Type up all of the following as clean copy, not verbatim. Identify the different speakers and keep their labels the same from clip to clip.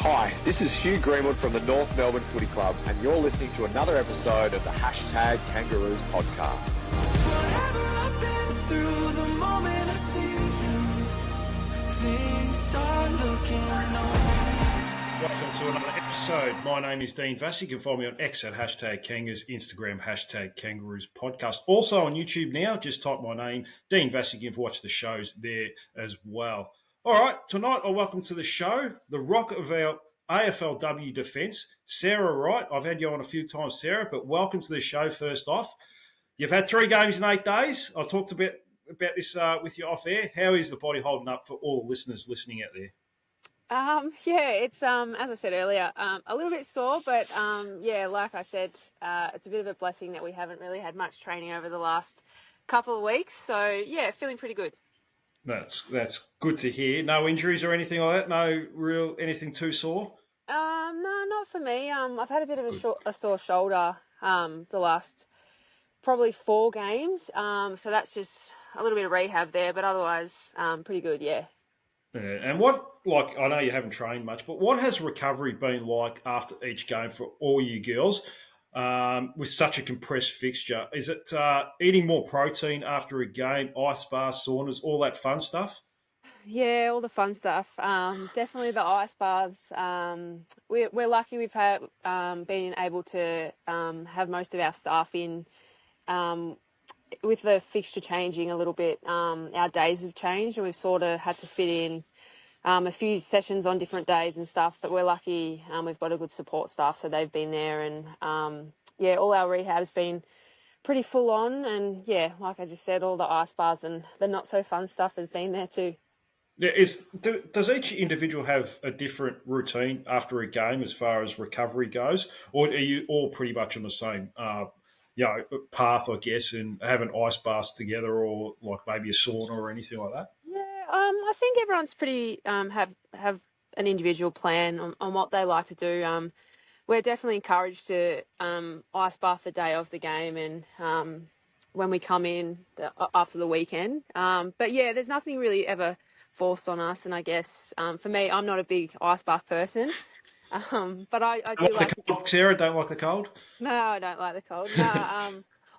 Speaker 1: Hi, this is Hugh Greenwood from the North Melbourne Footy Club, and you're listening to another episode of the #Kangaroos podcast.
Speaker 2: Whatever I've been through, the moment I see you, things start looking on.
Speaker 3: Welcome to another episode. My name is Dean Vassy. You can follow me on X at #Kangas, Instagram #Kangaroos podcast. Also on YouTube now, just type my name, Dean Vassy. You can watch the shows there as well. All right, tonight I'll welcome to the show the rock of our AFLW defence, Sarah Wright. I've had you on a few times, Sarah, but welcome to the show first off. You've had 3 games in 8 days. I talked a bit about this with you off air. How is the body holding up for all the listeners listening out there?
Speaker 4: It's as I said earlier, a little bit sore, but like I said, it's a bit of a blessing that we haven't really had much training over the last couple of weeks. So yeah, feeling pretty good.
Speaker 3: That's good to hear. No injuries or anything like that? No real anything too sore?
Speaker 4: No, not for me. I've had a bit of a sore shoulder the last probably 4 games. So that's just a little bit of rehab there, but otherwise pretty good, yeah.
Speaker 3: And I know you haven't trained much, but what has recovery been like after each game for all you girls with such a compressed fixture? Is it eating more protein after a game, ice baths, saunas, all that fun stuff?
Speaker 4: Yeah, all the fun stuff. Definitely the ice baths. We're lucky we've had been able to have most of our staff in. With the fixture changing a little bit, our days have changed and we've sort of had to fit in a few sessions on different days and stuff, but we're lucky we've got a good support staff, so they've been there and all our rehab's been pretty full on and like I just said, all the ice baths and the not so fun stuff has been there too.
Speaker 3: Yeah, does each individual have a different routine after a game as far as recovery goes, or are you all pretty much on the same path, I guess, and having ice baths together or like maybe a sauna or anything like that?
Speaker 4: Yeah, I think everyone's pretty have an individual plan on what they like to do. We're definitely encouraged to ice bath the day of the game and when we come in after the weekend. But yeah, there's nothing really ever forced on us, and I guess for me, I'm not a big ice bath person. But I do like
Speaker 3: the cold, Sarah, don't like the cold?
Speaker 4: No, I don't like the cold. No,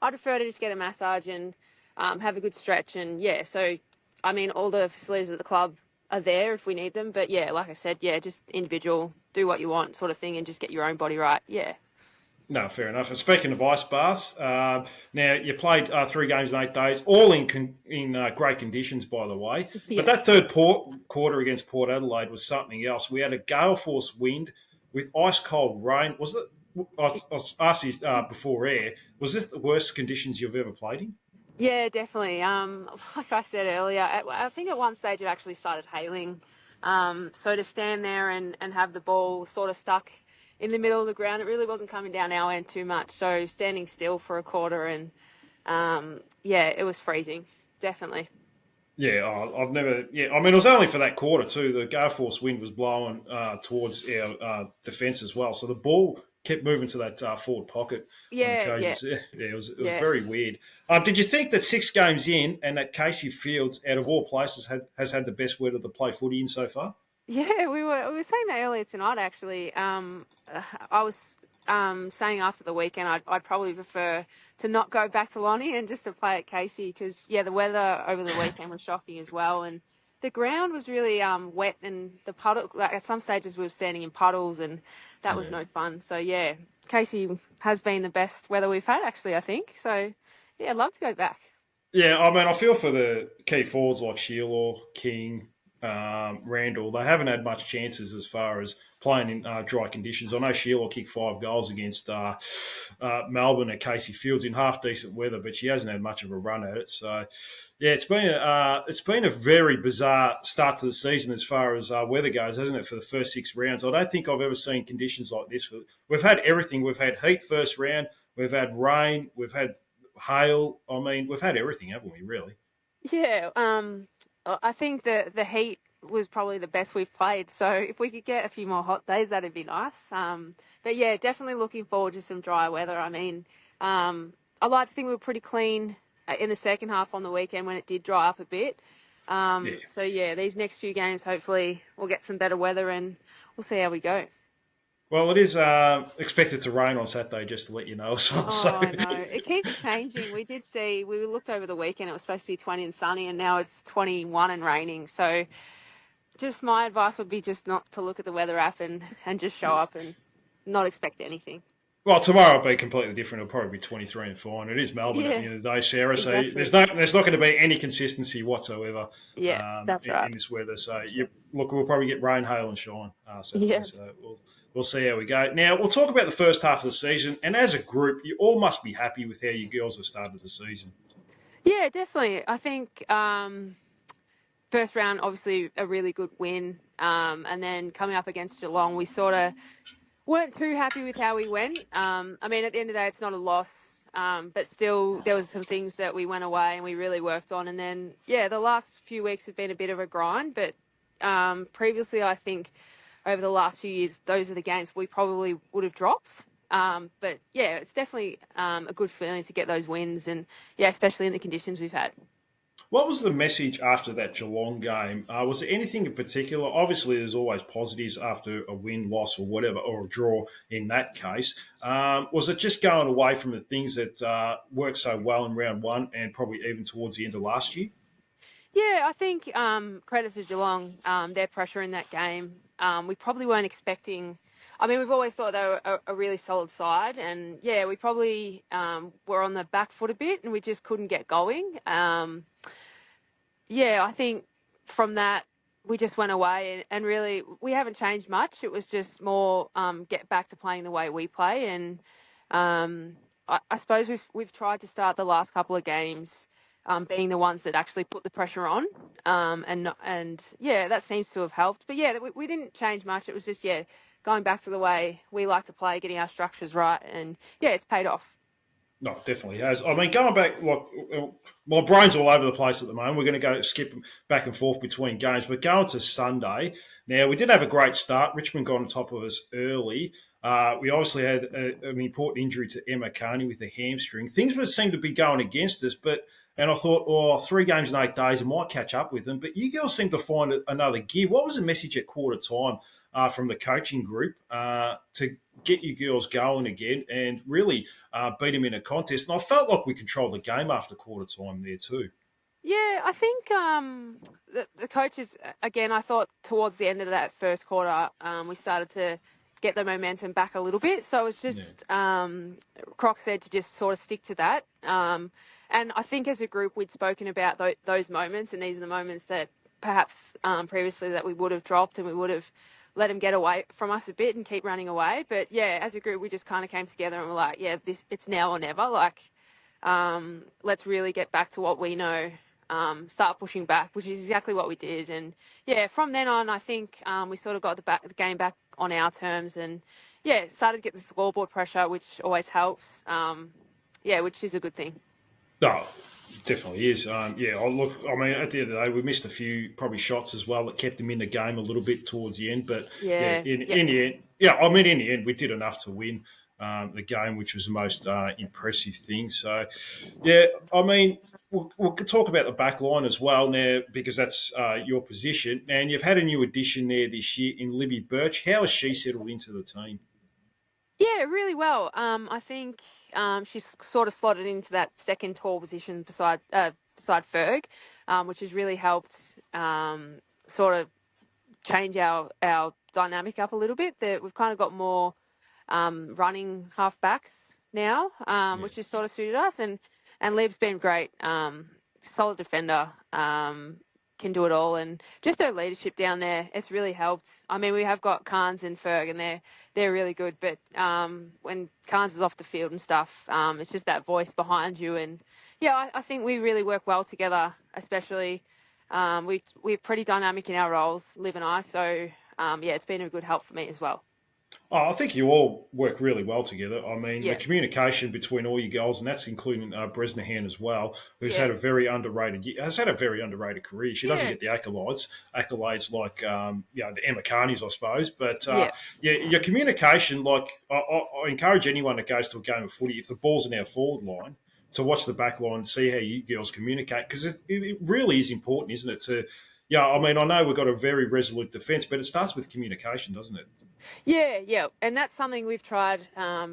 Speaker 4: I prefer to just get a massage and have a good stretch. And so I mean, all the facilities at the club are there if we need them. But like I said, just individual, do what you want sort of thing and just get your own body right. Yeah.
Speaker 3: No, fair enough. And speaking of ice baths, now you played 3 games in 8 days, all in great conditions, by the way.
Speaker 4: Yeah.
Speaker 3: But that third quarter against Port Adelaide was something else. We had a gale force wind with ice cold rain. Was it? I was asked you before air. Was this the worst conditions you've ever played in?
Speaker 4: Yeah, definitely. Like I said earlier, I think at one stage it actually started hailing. So to stand there and have the ball sort of stuck in the middle of the ground, it really wasn't coming down our end too much. So standing still for a quarter and, it was freezing, definitely.
Speaker 3: Yeah, I've never... Yeah, I mean, it was only for that quarter too. The gale force wind was blowing towards our defence as well. So the ball kept moving to that forward pocket.
Speaker 4: Yeah.
Speaker 3: It was very weird. Did you think that 6 games in and that Casey Fields, out of all places, has had the best weather to play footy in so far?
Speaker 4: Yeah, we were saying that earlier tonight, actually. I was saying after the weekend I'd probably prefer to not go back to Lonnie and just to play at Casey because, the weather over the weekend was shocking as well. And the ground was really wet and the puddle, like at some stages we were standing in puddles and that was no fun. So, Casey has been the best weather we've had, actually, I think. So, I'd love to go back.
Speaker 3: Yeah, I mean, I feel for the key forwards like Sheila, King, Randall. They haven't had much chances as far as playing in dry conditions. I know Sheila kicked 5 goals against Melbourne at Casey Fields in half decent weather, but she hasn't had much of a run at it. So, it's been a very bizarre start to the season as far as weather goes, hasn't it? For the first 6 rounds, I don't think I've ever seen conditions like this. We've had everything. We've had heat first round. We've had rain. We've had hail. I mean, we've had everything, haven't we? Really?
Speaker 4: Yeah. I think the heat was probably the best we've played. So if we could get a few more hot days, that'd be nice. But definitely looking forward to some dry weather. I mean, I like to think we were pretty clean in the second half on the weekend when it did dry up a bit. So these next few games, hopefully we'll get some better weather and we'll see how we go.
Speaker 3: Well, it is expected to rain on Saturday, just to let you know. So,
Speaker 4: Oh no, it keeps changing. We looked over the weekend, it was supposed to be 20 and sunny, and now it's 21 and raining. So just my advice would be just not to look at the weather app and just show up and not expect anything.
Speaker 3: well, tomorrow will be completely different. It'll probably be 23 and fine. It is Melbourne at the
Speaker 4: Yeah,
Speaker 3: end of the day, Sarah. So
Speaker 4: exactly.
Speaker 3: there's not going to be any consistency whatsoever
Speaker 4: Yeah, that's right.
Speaker 3: in this weather. So look, we'll probably get rain, hail, and shine Saturday.
Speaker 4: Yeah.
Speaker 3: So we'll see how we go. Now we'll talk about the first half of the season, and as a group, you all must be happy with how you girls have started the season.
Speaker 4: Yeah, definitely. I think first round, obviously a really good win. And then coming up against Geelong, we sort of weren't too happy with how we went. I mean, at the end of the day, it's not a loss. But still, there was some things that we went away and we really worked on. And then, yeah, the last few weeks have been a bit of a grind. But previously, I think over the last few years, those are the games we probably would have dropped. But yeah, it's definitely a good feeling to get those wins, and yeah, especially in the conditions we've had.
Speaker 3: What was the message after that Geelong game? Was there anything in particular? Obviously, there's always positives after a win, loss, or whatever, or a draw in that case. Was it just going away from the things that worked so well in round one and probably even towards the end of last year?
Speaker 4: Yeah, I think credit to Geelong, their pressure in that game. We probably weren't expecting. I mean, we've always thought they were a really solid side, and yeah, we probably were on the back foot a bit, and we just couldn't get going. Yeah, I think from that we just went away, and really we haven't changed much. It was just more get back to playing the way we play, and I suppose we've tried to start the last couple of games being the ones that actually put the pressure on, and yeah, that seems to have helped. But yeah, we didn't change much. It was just going back to the way we like to play, getting our structures right, and yeah, it's paid off.
Speaker 3: No, it definitely has. I mean, going back, like, my brain's all over the place at the moment. We're going to go skip back and forth between games, but going to Sunday. Now, we did have a great start. Richmond got on top of us early. We obviously had an important injury to Emma Carney with a hamstring. Things would seem to be going against us, and I thought, 3 games in 8 days, I might catch up with them. But you girls seem to find another gear. What was the message at quarter time from the coaching group to get you girls going again and really beat them in a contest? And I felt like we controlled the game after quarter time there too.
Speaker 4: Yeah, I think the coaches, again, I thought towards the end of that first quarter, we started to get the momentum back a little bit. So it was just, Croc said to just sort of stick to that. And I think as a group, we'd spoken about those moments, and these are the moments that perhaps previously that we would have dropped, and we would have let them get away from us a bit and keep running away. But yeah, as a group, we just kind of came together and were like, yeah, it's now or never. Like, let's really get back to what we know. Start pushing back, which is exactly what we did. And yeah, from then on, I think we sort of got the game back on our terms, and yeah, started to get the scoreboard pressure, which always helps. Yeah, which is a good thing.
Speaker 3: No, definitely is. I mean, at the end of the day, we missed a few probably shots as well that kept them in the game a little bit towards the end. But in the end, we did enough to win the game, which was the most impressive thing. So, yeah, I mean, we'll talk about the back line as well now, because that's your position. And you've had a new addition there this year in Libby Birch. How has she settled into the team?
Speaker 4: Yeah, really well. I think she's sort of slotted into that second tall position beside Ferg, which has really helped sort of change our dynamic up a little bit. That we've kind of got more running half-backs now, which has sort of suited us. And Liv's been great, solid defender, can do it all. And just her leadership down there, it's really helped. I mean, we have got Carnes and Ferg, and they're really good. But when Carnes is off the field and stuff, it's just that voice behind you. And, yeah, I think we really work well together, especially we're pretty dynamic in our roles, Liv and I. So, yeah, it's been a good help for me as well.
Speaker 3: Oh, I think you all work really well together. I mean, the communication between all you girls, and that's including Bresnahan as well, who's had a very underrated career. She doesn't get the accolades like the Emma Carneys, I suppose. But your communication, like I encourage anyone that goes to a game of footy, if the ball's in our forward line, to watch the back line and see how you girls communicate, because it really is important, isn't it, yeah, I mean, I know we've got a very resolute defence, but it starts with communication, doesn't it?
Speaker 4: Yeah, and that's something we've tried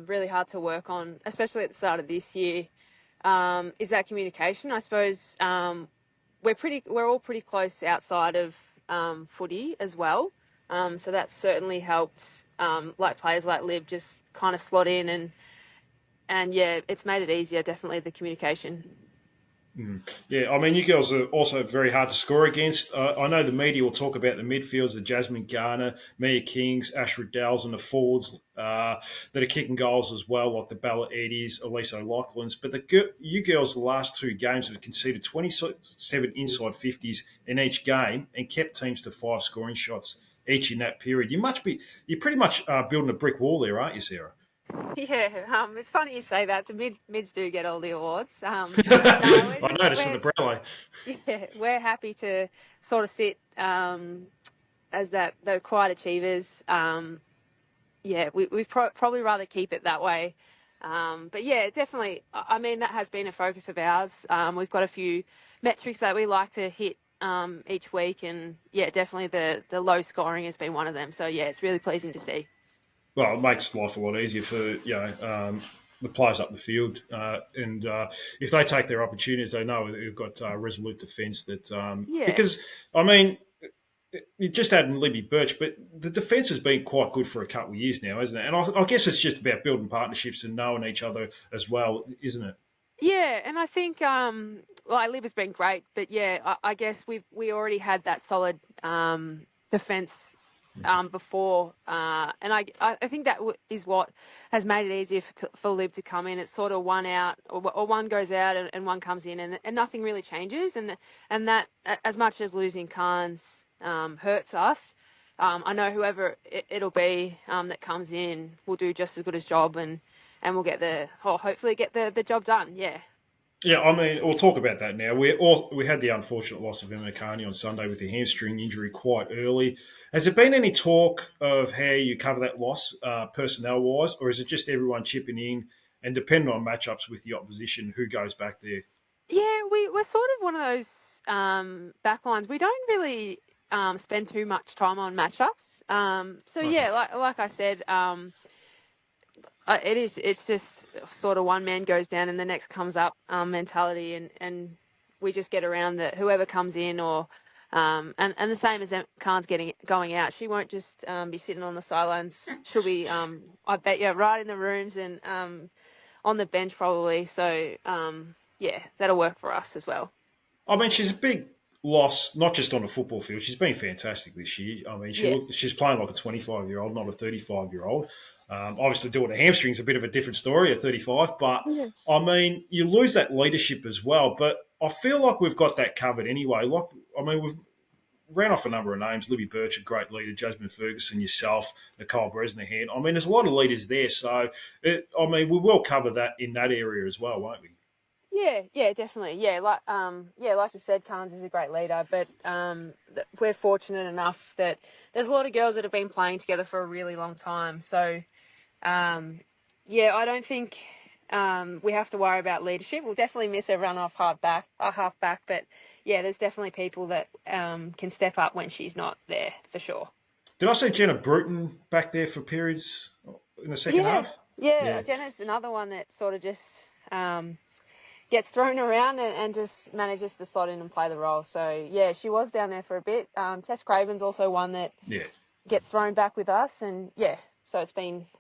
Speaker 4: really hard to work on, especially at the start of this year. Is that communication? I suppose we're all pretty close outside of footy as well, so that's certainly helped. Like players like Lib just kind of slot in and yeah, it's made it easier. Definitely the communication.
Speaker 3: Yeah, I mean, you girls are also very hard to score against. I know the media will talk about the midfields, the Jasmine Garner, Mia Kings, Ash Riddells, and the forwards that are kicking goals as well, like the Bella Eddies, Elise O'Loughlin's. But you girls, the last two games have conceded 27 inside 50s in each game and kept teams to 5 scoring shots each in that period. You're pretty much building a brick wall there, aren't you, Sarah?
Speaker 4: Yeah, it's funny you say that. The mids do get all the awards. No,
Speaker 3: I noticed in the Brownlow.
Speaker 4: yeah, we're happy to sort of sit as the quiet achievers. Yeah, we'd probably rather keep it that way. But yeah, definitely. I mean, that has been a focus of ours. We've got a few metrics that we like to hit each week, and yeah, definitely the low scoring has been one of them. So yeah, it's really pleasing to see.
Speaker 3: Well, it makes life a lot easier for the players up the field, and if they take their opportunities, they know that we've got resolute defence.
Speaker 4: Yeah.
Speaker 3: Because I mean, you just had Libby Birch, but the defence has been quite good for a couple of years now, isn't it? And I guess it's just about building partnerships and knowing each other as well, isn't it?
Speaker 4: Yeah, and I think like Liv has been great, but yeah, I guess we already had that solid defence before, and I think that is what has made it easier for Liv to come in. It's sort of one out or one goes out and one comes in, and nothing really changes, and that as much as losing Carnes hurts us. I know whoever it'll be that comes in will do just as good a job, and we'll hopefully get the job done. Yeah.
Speaker 3: Yeah, I mean, we'll talk about that now. We had the unfortunate loss of Emma Carney on Sunday with a hamstring injury quite early. Has there been any talk of how you cover that loss personnel-wise, or is it just everyone chipping in and depending on matchups with the opposition, who goes back there?
Speaker 4: Yeah, we're sort of one of those backlines. We don't really spend too much time on matchups. So yeah, like I said, it's just sort of one man goes down and the next comes up mentality, and we just get around that whoever comes in or and the same as Khan's going out, she won't just be sitting on the sidelines. She'll be I bet you right in the rooms and on the bench probably. So yeah, that'll work for us as well.
Speaker 3: I mean, she's a big loss, not just on the football field. She's been fantastic this year. I mean, she's playing like a 25-year-old, not a 35-year-old. Obviously, doing a hamstring is a bit of a different story at 35. But, I mean, you lose that leadership as well. But I feel like we've got that covered anyway. We've ran off a number of names. Libby Birch, a great leader. Jasmine Ferguson, yourself, Nicole Bresnahan. I mean, there's a lot of leaders there. So, we will cover that in that area as well, won't we?
Speaker 4: Yeah, definitely. Yeah, like you said, Carnes is a great leader, but we're fortunate enough that there's a lot of girls that have been playing together for a really long time. So, I don't think we have to worry about leadership. We'll definitely miss a half back, but yeah, there's definitely people that can step up when she's not there for sure.
Speaker 3: Did I see Jenna Bruton back there for periods in the second half?
Speaker 4: Yeah, Jenna's another one that sort of just gets thrown around and just manages to slot in and play the role. So, yeah, she was down there for a bit. Tess Craven's also one that gets thrown back with us. And, yeah, so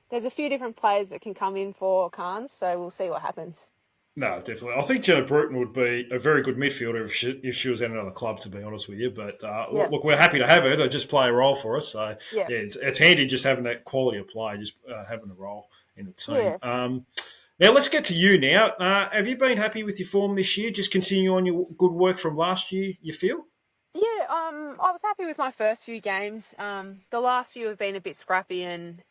Speaker 4: there's a few different players that can come in for Carnes, so we'll see what happens.
Speaker 3: No, definitely. I think Jenna Bruton would be a very good midfielder if she was at another club, to be honest with you. But, look, we're happy to have her to just play a role for us. So, it's handy just having that quality of play, just having a role in the team. Yeah. Now, let's get to you now. Have you been happy with your form this year? Just continue on your good work from last year, you feel?
Speaker 4: Yeah, I was happy with my first few games. The last few have been a bit scrappy and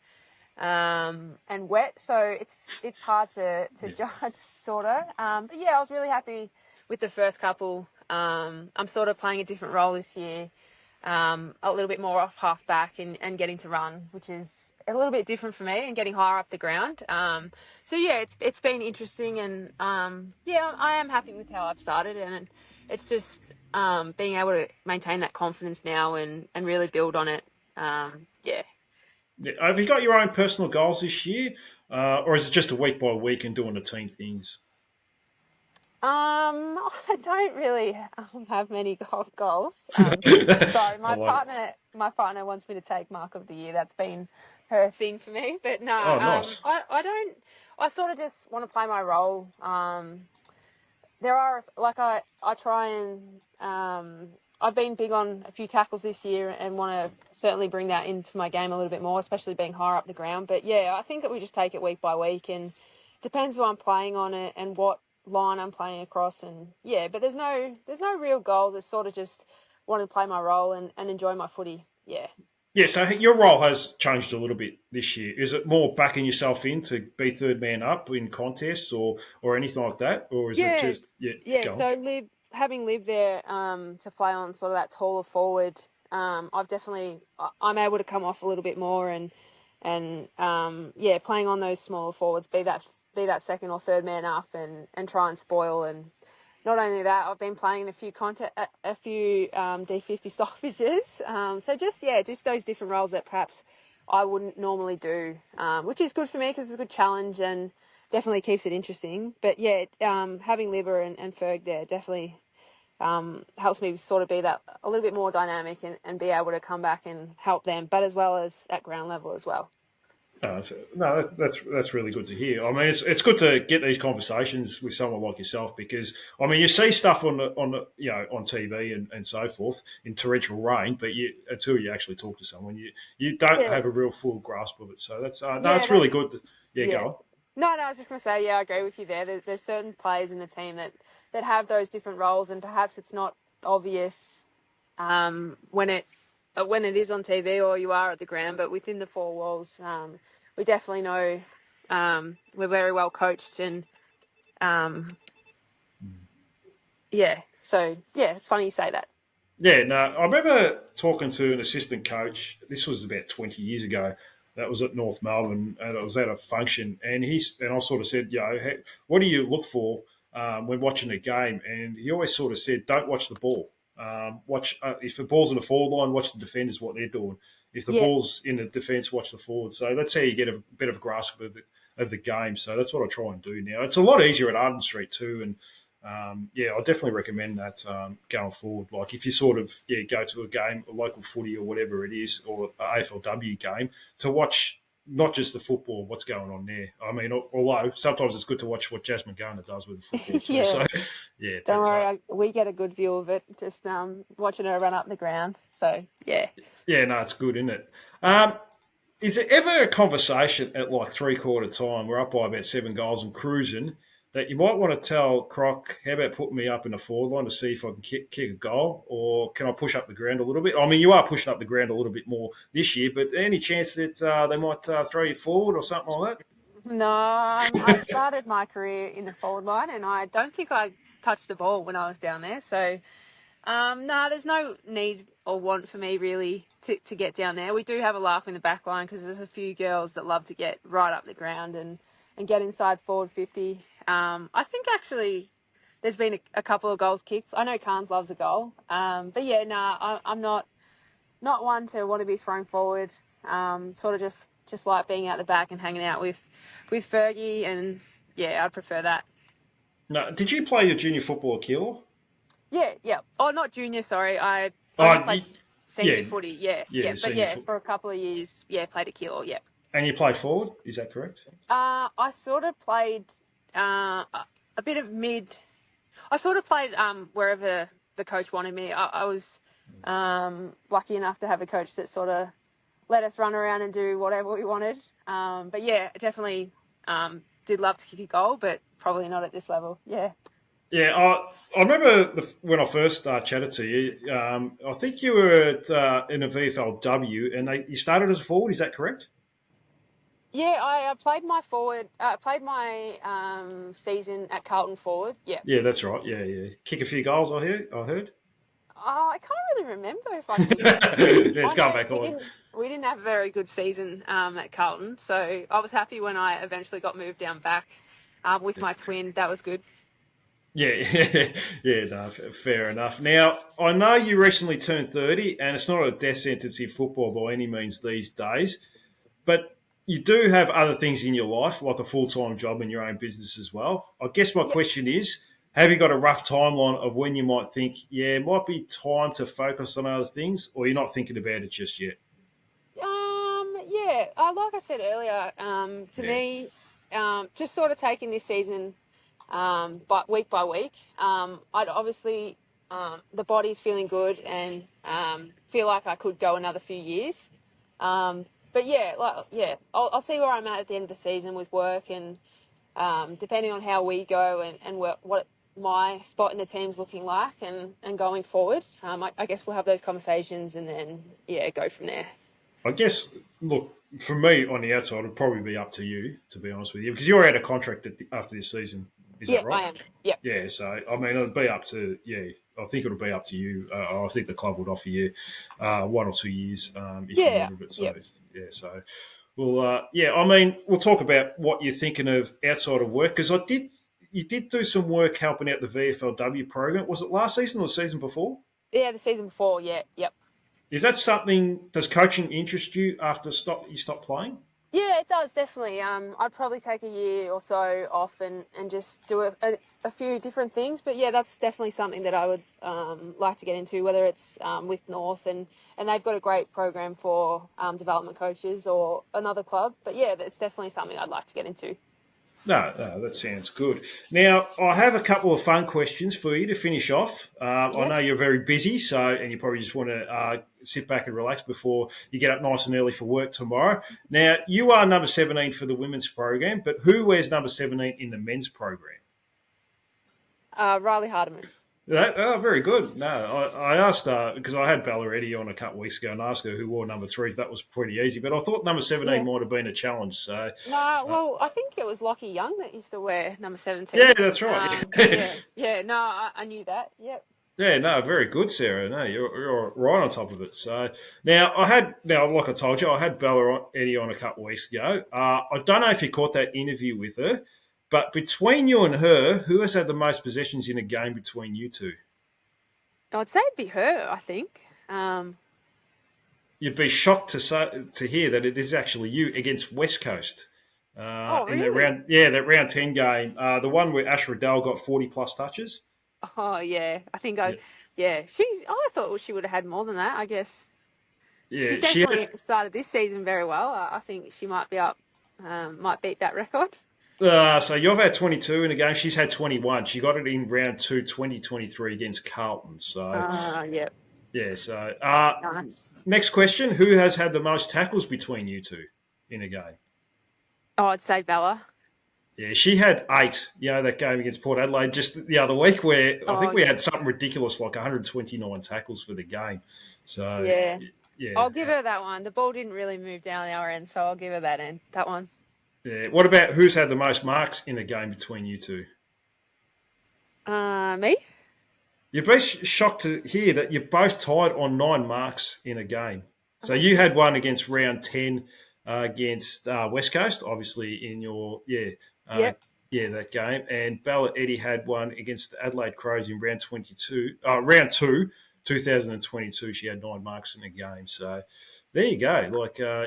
Speaker 4: wet, so it's hard to judge, sort of. But, yeah, I was really happy with the first couple. I'm sort of playing a different role this year, a little bit more off half-back and getting to run, which is a little bit different for me, and getting higher up the ground. So, yeah, it's been interesting, and, I am happy with how I've started, and it's just being able to maintain that confidence now and really build on it. Yeah.
Speaker 3: Have you got your own personal goals this year, or is it just a week by week and doing the team things?
Speaker 4: I don't really have many goals. Sorry,
Speaker 3: I like it.
Speaker 4: my partner wants me to take Mark of the Year. That's been her thing for me. But no,
Speaker 3: Oh, nice.
Speaker 4: I don't. I sort of just want to play my role. There are I try and I've been big on a few tackles this year and want to certainly bring that into my game a little bit more, especially being higher up the ground. But yeah, I think that we just take it week by week and depends who I'm playing on it and what line I'm playing across. And yeah, but there's no real goals. It's sort of just wanting to play my role and enjoy my footy. Yeah.
Speaker 3: Yeah, so your role has changed a little bit this year. Is it more backing yourself in to be third man up in contests or anything like that, or is it
Speaker 4: Yeah,
Speaker 3: just
Speaker 4: yeah.
Speaker 3: go on?
Speaker 4: So having lived there, to play on sort of that taller forward, I'm able to come off a little bit more and yeah, playing on those smaller forwards, be that second or third man up and try and spoil. And not only that, I've been playing in a few D50 stoppages. So just those different roles that perhaps I wouldn't normally do, which is good for me because it's a good challenge and definitely keeps it interesting. But yeah, having Libba and Ferg there definitely helps me sort of be that a little bit more dynamic and be able to come back and help them, but as well as at ground level as well.
Speaker 3: No, that's really good to hear. I mean, it's good to get these conversations with someone like yourself because I mean, you see stuff on on TV and so forth in torrential rain, but until you actually talk to someone, you don't
Speaker 4: Yeah,
Speaker 3: have a real full grasp of it. So that's
Speaker 4: yeah,
Speaker 3: it's really good. Yeah,
Speaker 4: yeah.
Speaker 3: go on.
Speaker 4: No, I was just going to say, yeah, I agree with you there. There's certain players in the team that have those different roles, and perhaps it's not obvious when it is on TV or you are at the ground, but within the four walls, we definitely know we're very well coached and um, yeah. So yeah, it's funny you say that.
Speaker 3: Yeah, no, I remember talking to an assistant coach. This was about 20 years ago. That was at North Melbourne, and it was at a function. And I sort of said, hey, what do you look for when watching a game? And he always sort of said, don't watch the ball. Watch if the ball's in the forward line, watch the defenders what they're doing. If the
Speaker 4: Yeah,
Speaker 3: ball's in the defence, watch the forward. So that's how you get a bit of a grasp of the game. So that's what I try and do now. It's a lot easier at Arden Street too, and yeah, I definitely recommend that going forward. Like if you sort of go to a game, a local footy or whatever it is, or an AFLW game, to watch not just the football, what's going on there. I mean, although sometimes it's good to watch what Jasmine Garner does with the football too.
Speaker 4: yeah.
Speaker 3: So yeah,
Speaker 4: Don't
Speaker 3: but
Speaker 4: worry, we get a good view of it. Just watching her run up the ground. So yeah.
Speaker 3: yeah, no, it's good, isn't it? Is there ever a conversation at like three-quarter time, we're up by about 7 goals and cruising, that you might want to tell Croc, how about putting me up in the forward line to see if I can kick a goal, or can I push up the ground a little bit? I mean, you are pushing up the ground a little bit more this year, but any chance that they might throw you forward or something like
Speaker 4: No, I started my career in the forward line, and I don't think I touched the ball when I was down there. So no, there's no need or want for me really to get down there. We do have a laugh in the back line because there's a few girls that love to get right up the ground and get inside forward 50. I think actually there's been a couple of goals kicked. I know Carnes loves a goal. But yeah, I'm not one to want to be thrown forward. Sort of just like being out the back and hanging out with Fergie, and yeah, I'd prefer that.
Speaker 3: that? No. Did you play your junior football at Keilor?
Speaker 4: Yeah, yeah. Oh, not junior, sorry. I only
Speaker 3: Oh,
Speaker 4: played
Speaker 3: yeah,
Speaker 4: senior footy, yeah,
Speaker 3: yeah,
Speaker 4: yeah. But
Speaker 3: senior
Speaker 4: yeah,
Speaker 3: football.
Speaker 4: for a couple of years, yeah, played a kilo, yeah.
Speaker 3: And you play forward, is that correct?
Speaker 4: I sort of played a bit of mid. I sort of played wherever the coach wanted me. I was lucky enough to have a coach that sort of let us run around and do whatever we wanted. But yeah, definitely did love to kick a goal, but probably not at this level. Yeah.
Speaker 3: Yeah, I remember when I first chatted to you. I think you were in a VFLW, and you started as a forward. Is that correct?
Speaker 4: Yeah, I played my forward. Played my season at Carlton forward. Yeah.
Speaker 3: Yeah, that's right. Yeah, yeah. Kick a few goals. I heard.
Speaker 4: Oh, I can't really remember if I kicked.
Speaker 3: Let's
Speaker 4: I
Speaker 3: go
Speaker 4: know
Speaker 3: back on.
Speaker 4: we didn't have a very good season at Carlton, so I was happy when I eventually got moved down back with my twin. That was good.
Speaker 3: Yeah, yeah, no, fair enough. Now, I know you recently turned 30, and it's not a death sentence in football by any means these days, but you do have other things in your life, like a full-time job and your own business as well. I guess my
Speaker 4: Yeah.
Speaker 3: question is, have you got a rough timeline of when you might think, yeah, it might be time to focus on other things, or you're not thinking about it just yet?
Speaker 4: Yeah. Like I said earlier, to
Speaker 3: Yeah.
Speaker 4: me, just sort of taking this season, but week by week. I'd obviously, the body's feeling good and feel like I could go another few years. But I'll see where I'm at the end of the season with work and depending on how we go and what my spot in the team's looking like and going forward. I guess we'll have those conversations and then go from there.
Speaker 3: I guess, look, for me on the outside, it'd probably be up to you, to be honest with you, because you're out of contract after this season. Is
Speaker 4: Yeah,
Speaker 3: that right?
Speaker 4: I am. Yep.
Speaker 3: Yeah, so I mean, it'll be up to I think it'll be up to you. I think the club would offer you 1 or 2 years if you
Speaker 4: Yeah.
Speaker 3: wanted it. So
Speaker 4: Yep.
Speaker 3: yeah, so well, yeah. I mean, we'll talk about what you're thinking of outside of work because you did do some work helping out the VFLW program. Was it last season or the season before?
Speaker 4: Yeah, the season before. Yeah. Yep.
Speaker 3: Is that something? Does coaching interest you after you stop playing?
Speaker 4: Yeah, it does definitely. I'd probably take a year or so off and just do a few different things. But yeah, that's definitely something that I would like to get into, whether it's with North and they've got a great program for development coaches or another club. But yeah, it's definitely something I'd like to get into.
Speaker 3: No, that sounds good. Now, I have a couple of fun questions for you to finish off. I
Speaker 4: Yep.
Speaker 3: know you're very busy, and you probably just want to sit back and relax before you get up nice and early for work tomorrow. Now, you are number 17 for the women's program, but who wears number 17 in the men's program?
Speaker 4: Riley Hardiman.
Speaker 3: Very good. No, I asked because I had Bella Eddy on a couple of weeks ago and asked her who wore number 3. That was pretty easy, but I thought number 17 might have been a challenge. So,
Speaker 4: No, well, I think it was Lockie Young that used to wear number 17.
Speaker 3: yeah, that's right.
Speaker 4: Yeah. No, I knew that. Yep.
Speaker 3: Yeah, no, very good, Sarah. No, you're right on top of it. So now, like I told you, I had Bella Eddy on a couple of weeks ago. I don't know if you caught that interview with her, but between you and her, who has had the most possessions in a game between you two?
Speaker 4: I'd say it'd be her. I think.
Speaker 3: You'd be shocked to hear that it is actually you against West Coast.
Speaker 4: Oh,
Speaker 3: In
Speaker 4: really?
Speaker 3: that round 10 game, the one where Ash Riddell got 40 plus touches.
Speaker 4: Oh, yeah. I think
Speaker 3: Yeah,
Speaker 4: I thought she would have had more than that, I guess.
Speaker 3: yeah,
Speaker 4: She's
Speaker 3: she
Speaker 4: definitely
Speaker 3: had.
Speaker 4: started this season very well. I think she might be might beat that record.
Speaker 3: So you've had 22 in a game. She's had 21. She got it in round 2, 2023 against Carlton. So,
Speaker 4: Yep.
Speaker 3: yeah. So,
Speaker 4: Nice.
Speaker 3: next question. Who has had the most tackles between you two in a game?
Speaker 4: Oh, I'd say Bella.
Speaker 3: Yeah, she had 8, that game against Port Adelaide just the other week where I think we had something ridiculous like 129 tackles for the game. So,
Speaker 4: Yeah.
Speaker 3: yeah.
Speaker 4: I'll give her that one. The ball didn't really move down our end, so I'll give her that one.
Speaker 3: Yeah. What about who's had the most marks in a game between you two?
Speaker 4: Me?
Speaker 3: You'd be shocked to hear that you're both tied on 9 marks in a game. So you had one against round 10 against West Coast, obviously in your
Speaker 4: Yep.
Speaker 3: that game, and Bella Eddy had one against the Adelaide Crows in round 2, 2022. She had 9 marks in a game. So there you go.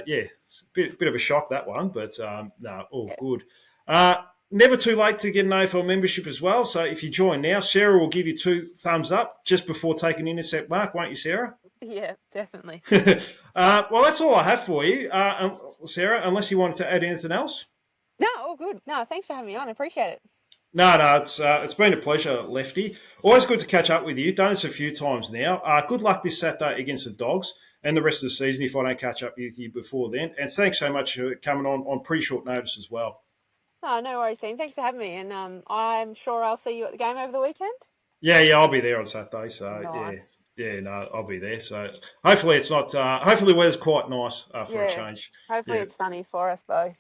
Speaker 3: It's a bit of a shock that one, but no, all good. Never too late to get an AFL membership as well. So if you join now, Sarah will give you 2 thumbs up just before taking intercept mark, won't you, Sarah?
Speaker 4: Yeah, definitely.
Speaker 3: Well, that's all I have for you, Sarah, unless you wanted to add anything else.
Speaker 4: No, all good. No, thanks for having me on. I appreciate it.
Speaker 3: No, it's been a pleasure, Lefty. Always good to catch up with you. Done this a few times now. Good luck this Saturday against the Dogs and the rest of the season if I don't catch up with you before then. And thanks so much for coming on pretty short notice as well.
Speaker 4: No worries, team. Thanks for having me. And I'm sure I'll see you at the game over the weekend.
Speaker 3: Yeah, I'll be there on Saturday. So
Speaker 4: Nice.
Speaker 3: no, I'll be there. So hopefully it's not. Hopefully the weather's quite nice for a change.
Speaker 4: Hopefully it's sunny for us both.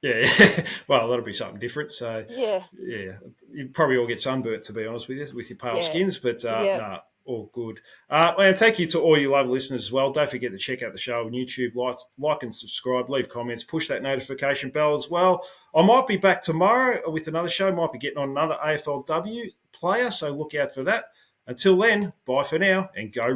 Speaker 3: Yeah, well, that'll be something different. So
Speaker 4: Yeah.
Speaker 3: you probably all get sunburnt, to be honest with you, with your pale skins. But no, all good. And thank you to all you lovely listeners as well. Don't forget to check out the show on YouTube. Like and subscribe, leave comments, push that notification bell as well. I might be back tomorrow with another show. Might be getting on another AFLW player, so look out for that. Until then, bye for now and go